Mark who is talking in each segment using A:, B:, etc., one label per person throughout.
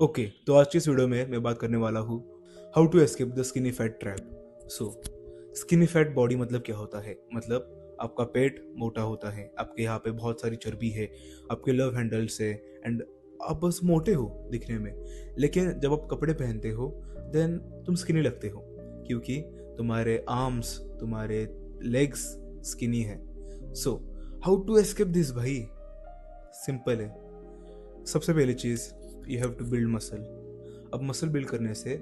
A: Okay, तो आज की इस वीडियो में मैं बात करने वाला हूँ how to escape the skinny fat trap. So skinny fat body मतलब क्या होता है? मतलब आपका पेट मोटा होता है, आपके यहाँ पे बहुत सारी चर्बी है, आपके लव हैंडल्स है, एंड आप बस मोटे हो दिखने में। लेकिन जब आप कपड़े पहनते हो देन तुम स्किनी लगते हो, क्योंकि तुम्हारे आर्म्स, तुम्हारे लेग्स स्किनी है। So how to escape this भाई? सिंपल है। सबसे पहली चीज़, you have to build muscle. अब मसल बिल्ड करने से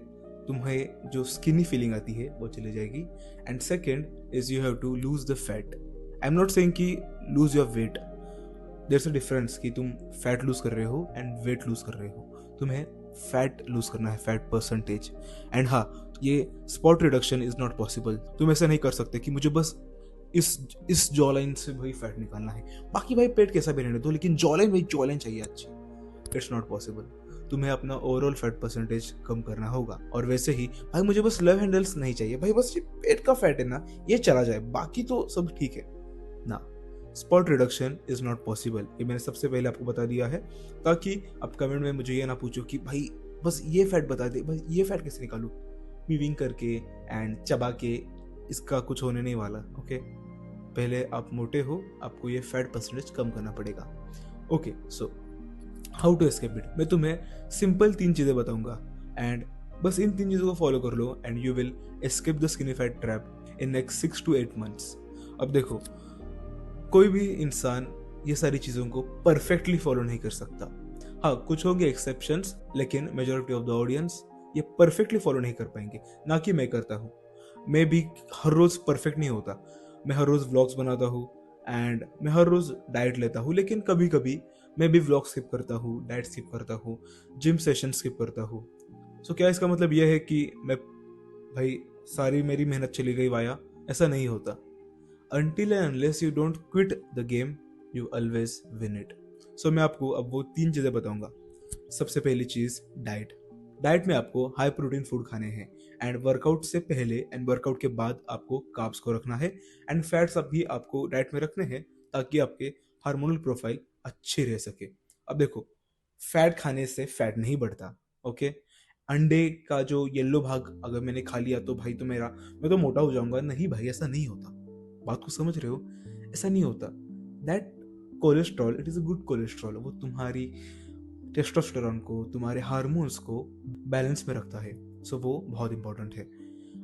A: तुम्हें जो स्किनी फीलिंग आती है वो चली जाएगी। And second is you have to lose the fat. I am not saying कि lose your weight, there is a difference कि तुम फैट लूज कर रहे हो एंड वेट लूज कर रहे हो। तुम्हें फैट लूज करना है, फैट परसेंटेज। एंड हाँ, ये spot reduction is not possible. तुम ऐसा नहीं कर सकते कि मुझे बस इस जॉ लाइन से भाई फैट निकालना है, बाकी भाई पेट कैसा भी रहने दो, लेकिन जॉ लाइन, भाई जॉ लाइन चाहिए अच्छी। It's not possible. तुम्हें अपना ओवरऑल फैट परसेंटेज कम करना होगा। और वैसे ही भाई मुझे बस लव हैंडल्स नहीं चाहिए भाई, बस ये पेट का फैट है ना, ये चला जाए, बाकी तो सब ठीक है ना। Spot reduction is not possible, ये मैंने सबसे पहले आपको बता दिया है, ताकि आप कमेंट में मुझे ये ना पूछो कि भाई बस ये फैट बता दे, भाई ये फैट कैसे निकालूं वीविंग करके एंड चबा के। इसका कुछ होने नहीं वाला। ओके, पहले आप मोटे हो, आपको ये फैट परसेंटेज कम करना पड़ेगा। Okay, so how to escape it, मैं तुम्हें सिंपल 3 चीजें बताऊंगा एंड बस इन 3 चीजों को फॉलो कर लो and you will escape the skinny fat trap in next 6 to 8 months। अब देखो, कोई भी इंसान ये सारी चीजों को परफेक्टली फॉलो नहीं कर सकता। हाँ, कुछ होंगे एक्सेप्शंस, लेकिन मेजोरिटी ऑफ द ऑडियंस ये परफेक्टली फॉलो नहीं कर पाएंगे। ना कि मैं करता हूँ, मैं भी हर रोज परफेक्ट नहीं होता। मैं हर रोज व्लॉग्स बनाता हूँ एंड मैं हर रोज डाइट लेता हूँ, लेकिन कभी कभी मैं भी व्लॉग स्किप करता हूँ, डाइट स्किप करता हूँ, जिम सेशन स्किप करता हूँ। सो क्या इसका मतलब यह है कि मैं भाई सारी मेरी मेहनत चली गई वाया? ऐसा नहीं होता। Until and unless you don't quit the game, you always win it। सो मैं आपको अब वो 3 चीज़ें बताऊंगा। सबसे पहली चीज़, डाइट। डाइट में आपको हाई प्रोटीन फूड खाने हैं एंड वर्कआउट से पहले एंड वर्कआउट के बाद आपको कार्ब्स को रखना है एंड फैट्स भी आपको डाइट में रखने हैं, ताकि आपके हार्मोनल प्रोफाइल अच्छी रह सके। अब देखो, फैट खाने से फैट नहीं बढ़ता। ओके, अंडे का जो येलो भाग अगर मैंने खा लिया तो भाई तो मैं तो मोटा हो जाऊंगा? नहीं भाई, ऐसा नहीं होता। बात को समझ रहे हो? ऐसा नहीं होता। That cholesterol, it is a good cholesterol, वो तुम्हारी टेस्टोस्टेरोन को, तुम्हारे हार्मोन्स को बैलेंस में रखता है। सो वो बहुत इंपॉर्टेंट है।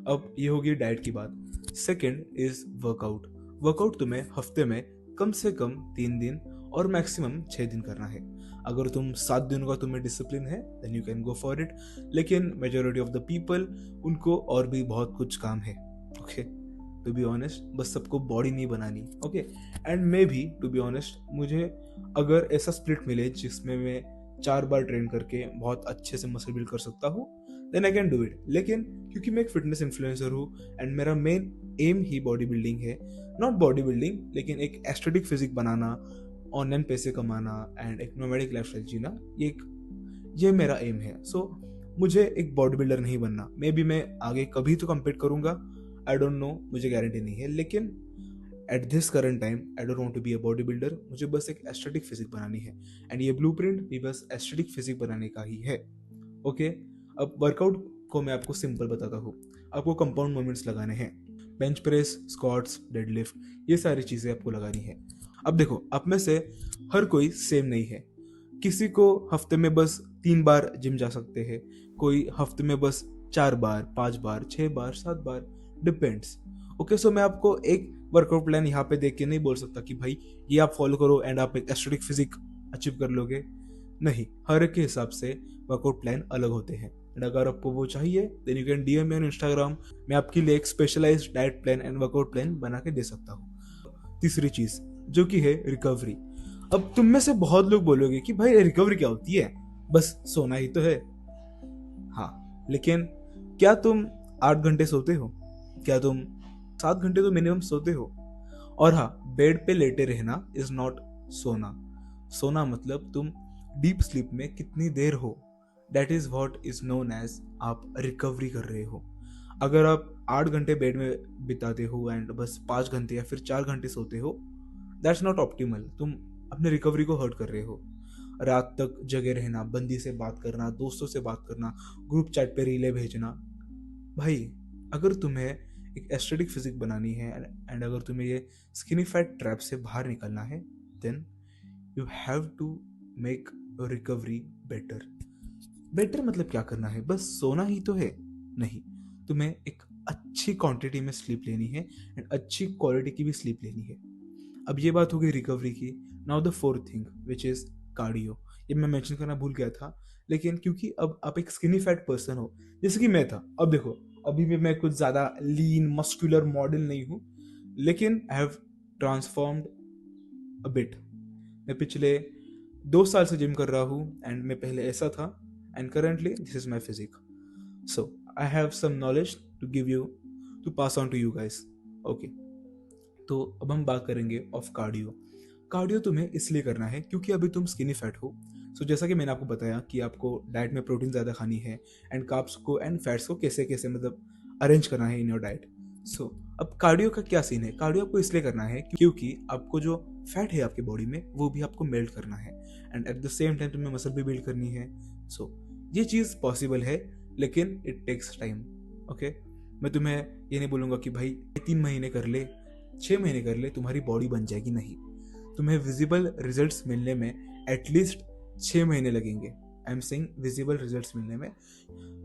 A: अब ये होगी डाइट की बात। Second is workout. वर्कआउट तुम्हें हफ्ते में कम से कम 3 दिन और मैक्सिमम 6 दिन करना है। अगर तुम 7 दिनों का तुम्हें डिसिप्लिन है then you can go for it, लेकिन मेजोरिटी ऑफ द पीपल, उनको और भी बहुत कुछ काम है। ओके, टू बी ऑनेस्ट, बस सबको बॉडी नहीं बनानी। ओके, एंड मे भी टू बी ऑनेस्ट, मुझे अगर ऐसा स्प्लिट मिले जिसमें मैं 4 बार ट्रेन करके बहुत अच्छे से मसल बिल्ड कर सकता हूँ, then I can do it. लेकिन क्योंकि मैं एक फिटनेस इन्फ्लुएंसर हूँ एंड मेरा मेन एम ही बॉडी बिल्डिंग है, नॉट बॉडी बिल्डिंग लेकिन एक एस्थेटिक फिजिक बनाना, ऑनलाइन पैसे कमाना एंड एक नोमैडिक लाइफस्टाइल जीना, ये मेरा एम है। सो मुझे एक बॉडी बिल्डर नहीं बनना। मे बी मैं आगे कभी तो कम्पीट करूंगा, आई डोंट नो, मुझे गारंटी नहीं है, लेकिन at this current time I don't want to be a body builder. मुझे बस एक एस्थेटिक फिजिक बनानी है एंड ये ब्लूप्रिंट भी बस एस्थेटिक फिजिक बनाने का ही है। ओके, अब वर्कआउट को मैं आपको सिंपल बताता हूँ। आपको कंपाउंड मूवमेंट्स लगाने हैं, बेंच प्रेस, स्क्वाट्स, डेडलिफ्ट, ये सारी चीज़ें आपको लगानी है। अब देखो, आप में से हर कोई सेम नहीं है। किसी को हफ्ते में बस 3 बार जिम जा सकते हैं, कोई हफ्ते में बस 4 बार, 5 बार, 6 बार, 7 बार, डिपेंड्स। ओके, सो मैं आपको एक वर्कआउट प्लान यहाँ पे देख के नहीं बोल सकता कि भाई ये आप फॉलो करो एंड आप एक एस्थेटिक फिजिक अचीव कर लोगे। नहीं, हर एक के हिसाब से वर्कआउट प्लान अलग होते हैं एंड अगर आपको वो चाहिए then you can DM me on Instagram. मैं आपके लिए एक specialised diet plan and workout plan बना के दे सकता हूँ। तीसरी चीज जो कि है रिकवरी। अब तुम में से बहुत लोग बोलोगे कि भाई रिकवरी क्या होती है, बस सोना ही तो है। हाँ, लेकिन क्या तुम 8 घंटे सोते हो? क्या तुम 7 घंटे तो मिनिमम सोते हो? और हाँ, बेड पे लेटे रहना इज नॉट सोना। सोना मतलब तुम डीप स्लीप में कितनी देर हो, that is what is known as आप रिकवरी कर रहे हो। अगर आप 8 घंटे बेड में बिताते हो एंड बस 5 घंटे या फिर 4 घंटे सोते हो, दैट्स नॉट ऑप्टिमल। तुम अपने रिकवरी को हर्ट कर रहे हो। रात तक जगे रहना, बंदी से बात करना, दोस्तों से बात करना, ग्रुप चैट पे रीलें भेजना। भाई अगर तुम्हें एक एस्थेटिक फिजिक बनानी है एंड अगर तुम्हें ये स्किनी फैट ट्रैप से बाहर निकलना है, then you have to make recovery better. Better मतलब क्या करना है? बस सोना ही तो है? नहीं, तुम्हें एक अच्छी क्वांटिटी में स्लीप लेनी है एंड अच्छी क्वालिटी की भी स्लीप लेनी है। अब ये बात हो गई रिकवरी की। Now the fourth thing which is cardio. ये मैं मेंशन करना भूल गया था, लेकिन क्योंकि अब आप एक स्किनी फैट पर्सन हो जैसे कि मैं था, अब देखो अभी भी मैं कुछ ज्यादा लीन मस्कुलर मॉडल नहीं हूँ, लेकिन I have transformed a bit. मैं पिछले 2 साल से जिम कर रहा हूँ एंड मैं पहले ऐसा था and currently this is my physique. So I have some knowledge to give you, to pass on to you guys. Okay, तो अब हम बात करेंगे ऑफ कार्डियो। कार्डियो तुम्हें इसलिए करना है क्योंकि अभी तुम स्किनी फैट हो। सो जैसा कि मैंने आपको बताया कि आपको डाइट में प्रोटीन ज़्यादा खानी है एंड कार्ब्स को एंड फैट्स को कैसे कैसे मतलब अरेंज करना है इन योर डाइट। सो अब कार्डियो का क्या सीन है? कार्डियो आपको इसलिए करना है क्योंकि आपको जो फैट है आपकी बॉडी में वो भी आपको मेल्ट करना है and at the same time तुम्हें मसल भी बिल्ड करनी है। सो ये चीज़ पॉसिबल है, लेकिन इट टेक्स टाइम। ओके, मैं तुम्हें ये नहीं बोलूँगा कि भाई 3 महीने कर ले, 6 महीने कर ले, तुम्हारी बॉडी बन जाएगी। नहीं, तुम्हें विजिबल रिजल्ट्स मिलने में एटलीस्ट 6 महीने लगेंगे। I am saying visible results मिलने में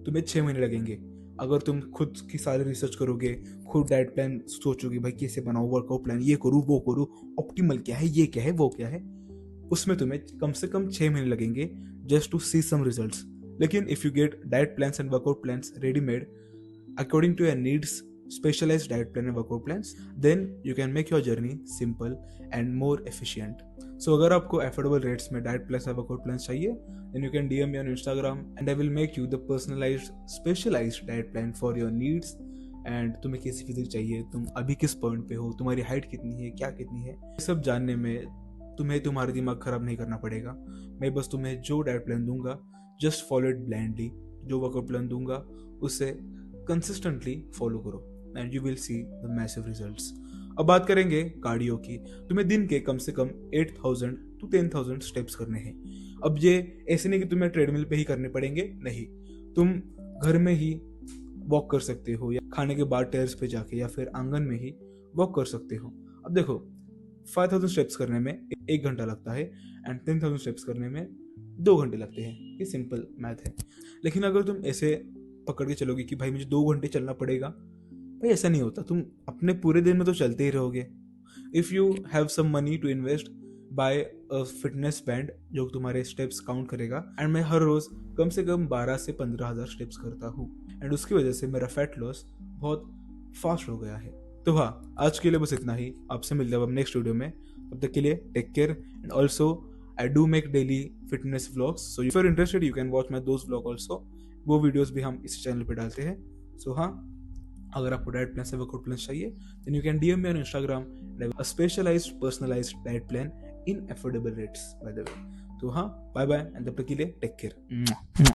A: तुम्हें 6 महीने लगेंगे। अगर तुम खुद की सारी रिसर्च करोगे, खुद डाइट प्लान सोचोगे भाई कैसे बनाओ, वर्कआउट प्लान ये करूँ वो करूँ, ऑप्टिमल क्या है, ये क्या है, वो क्या है, उसमें तुम्हें कम से कम 6 महीने लगेंगे just to see some results. लेकिन if you get diet plans and workout plans readymade according to your needs, specialized diet plan and workout plans, then you can make your journey simple and more efficient. So अगर आपको affordable rates में diet plans और workout plans चाहिए, then you can DM me on Instagram and I will make you the personalized specialized diet plan for your needs. And तुम्हें कैसी physique चाहिए, तुम अभी किस पॉइंट पे हो, तुम्हारी हाइट कितनी है, क्या कितनी है, ये सब जानने में तुम्हें तुम्हारा दिमाग खराब नहीं करना पड़ेगा। मैं बस तुम्हें जो डाइट प्लान दूंगा जस्ट फॉलो इट ब्लाइंडली, जो वर्कआउट प्लान दूंगा उसे कंसिस्टेंटली फॉलो करो and you will see the massive results. अब बात करेंगे कार्डियो की। तुम्हें दिन के कम से कम 8,000 to 10,000 स्टेप्स करने हैं। अब ये ऐसे नहीं कि तुम्हें ट्रेडमिल पे ही करने पड़ेंगे, नहीं, तुम घर में ही वॉक कर सकते हो या खाने के बाद टेरेस पे जाके या फिर आंगन में ही वॉक कर सकते हो। अब देखो 5,000 स्टेप्स करने में 1 घंटा लगता है एंड 10,000 स्टेप्स करने में 2 घंटे लगते हैं। ये सिंपल मैथ है। लेकिन अगर तुम ऐसे पकड़ के चलोगे कि भाई मुझे 2 घंटे चलना पड़ेगा, भाई ऐसा नहीं होता। तुम अपने पूरे दिन में तो चलते ही रहोगे। If you have some money to invest, buy a fitness band जो तुम्हारे स्टेप्स काउंट करेगा। एंड मैं हर रोज कम से कम 12 से 15,000 स्टेप्स करता हूँ एंड उसकी वजह से मेरा फैट लॉस बहुत फास्ट हो गया है। तो हाँ, आज के लिए बस इतना ही। आपसे मिलते हैं अब नेक्स्ट वीडियो में। तब तक के लिए take care and also I do make daily fitness vlogs, so if you are interested you can watch my those vlog also. वो वीडियोस भी हम इस चैनल पे डालते हैं। सो हाँ, अगर आपको डाइट प्लान से वर्कआउट प्लान चाहिए then you can DM me on Instagram, a specialised personalised diet plan in affordable rates by the way. तो हाँ, बाय बाय एंड तब तक के लिए टेक केयर।